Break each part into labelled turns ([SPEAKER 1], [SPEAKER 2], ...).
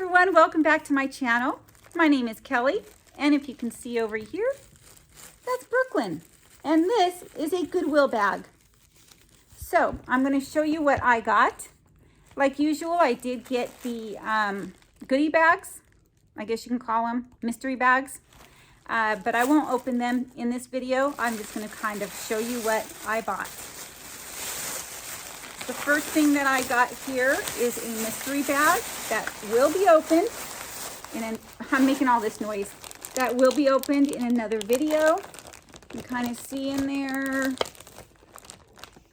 [SPEAKER 1] everyone, welcome back to my channel. My name is Kelly, and if you can see over here, that's Brooklyn. And this is a Goodwill bag. So I'm going to show you what I got. Like usual, I did get the goodie bags. I guess you can call them mystery bags. But I won't open them in this video. I'm just going to kind of show you what I bought. The first thing that I got here is a mystery bag that will be opened. I'm making all this noise. That will be opened in another video. You kind of see in there.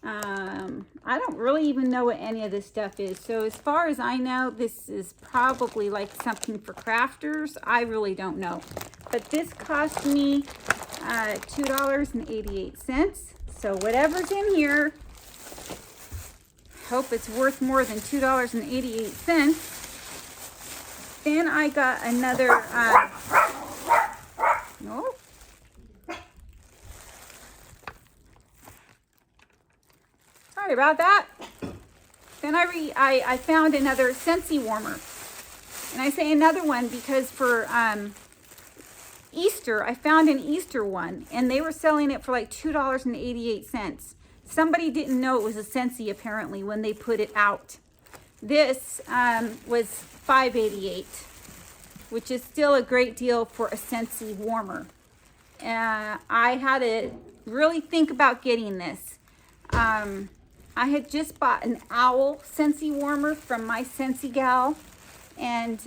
[SPEAKER 1] I don't really even know what any of this stuff is. So as far as I know, this is probably like something for crafters. I really don't know. But this cost me $2.88. So whatever's in here, hope it's worth more than $2.88. Then I got another, sorry about that. Then I found another Scentsy warmer. And I say another one because for Easter, I found an Easter one, and they were selling it for like $2.88. Somebody didn't know it was a Scentsy apparently when they put it out. This was $5.88, which is still a great deal for a Scentsy warmer. I had to really think about getting this. I had just bought an owl Scentsy warmer from my Scentsy gal. And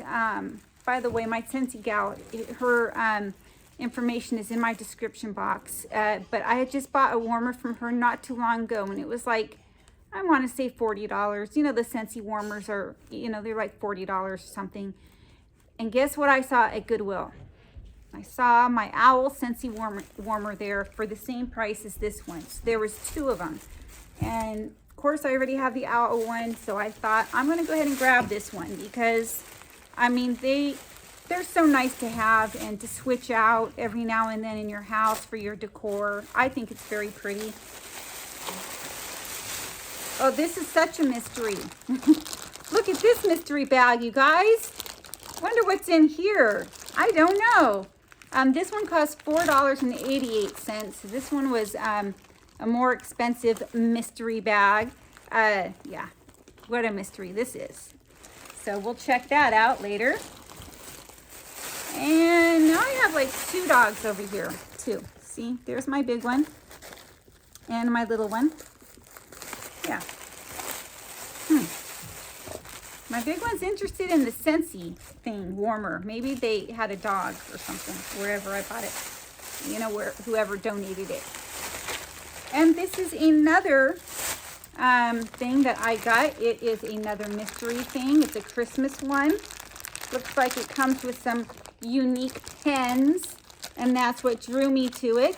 [SPEAKER 1] by the way, my Scentsy gal, her information is in my description box. But I had just bought a warmer from her not too long ago, and it was like, I want to say $40. You know, the Scentsy warmers are, they're like $40 or something. And guess what I saw at Goodwill? I saw my owl Scentsy warmer there for the same price as this one. So there was two of them. And of course, I already have the owl one, so I thought I'm going to go ahead and grab this one because, I mean, they're so nice to have and to switch out every now and then in your house for your decor. I think it's very pretty. Oh, this is such a mystery. Look at this mystery bag, you guys. Wonder what's in here. I don't know. This one cost $4.88. This one was a more expensive mystery bag. Yeah, what a mystery this is. So we'll check that out later. And now I have like two dogs over here too. See, there's my big one and my little one. Yeah. My big one's interested in the Scentsy thing, warmer. Maybe they had a dog or something wherever I bought it. Whoever donated it. And this is another thing that I got. It is another mystery thing. It's a Christmas one. Looks like it comes with some unique pens, and that's what drew me to it.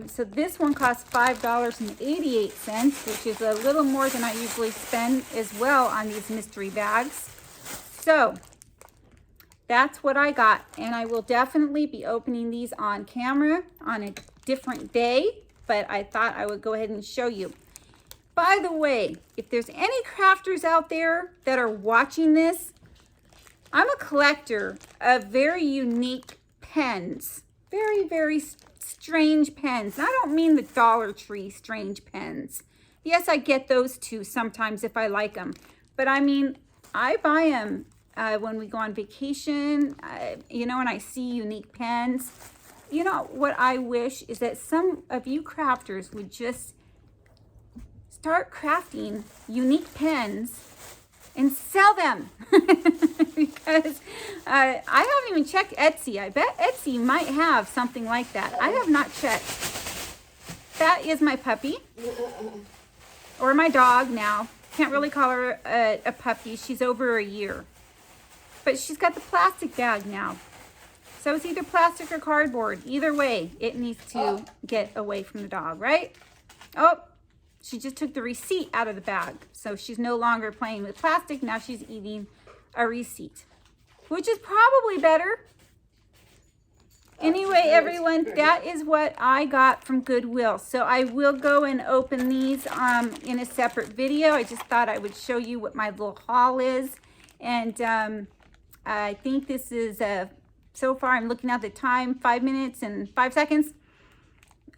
[SPEAKER 1] So this one costs $5.88, which is a little more than I usually spend as well on these mystery bags. So that's what I got, and I will definitely be opening these on camera on a different day, but I thought I would go ahead and show you. By the way, if there's any crafters out there that are watching this, I'm a collector of very unique pens. Very, very strange pens. I don't mean the Dollar Tree strange pens. Yes, I get those too sometimes if I like them. But I mean, I buy them when we go on vacation, and I see unique pens. You know, what I wish is that some of you crafters would just start crafting unique pens and sell them. Because I haven't even checked Etsy. I bet Etsy might have something like that. I have not checked. That is my puppy. Or my dog now. Can't really call her a puppy. She's over a year. But she's got the plastic bag now. So it's either plastic or cardboard. Either way, it needs to get away from the dog, right? Oh, she just took the receipt out of the bag. So she's no longer playing with plastic. Now she's eating a receipt, which is probably better. Anyway, everyone, that is what I got from Goodwill. So I will go and open these in a separate video. I just thought I would show you what my little haul is. And I think this is, so far I'm looking at the time, 5 minutes and 5 seconds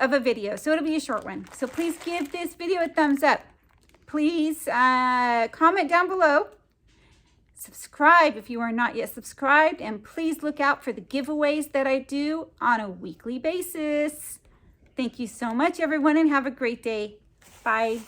[SPEAKER 1] of a video. So it'll be a short one. So please give this video a thumbs up. Please comment down below. Subscribe if you are not yet subscribed. And please look out for the giveaways that I do on a weekly basis. Thank you so much, everyone, and have a great day. Bye.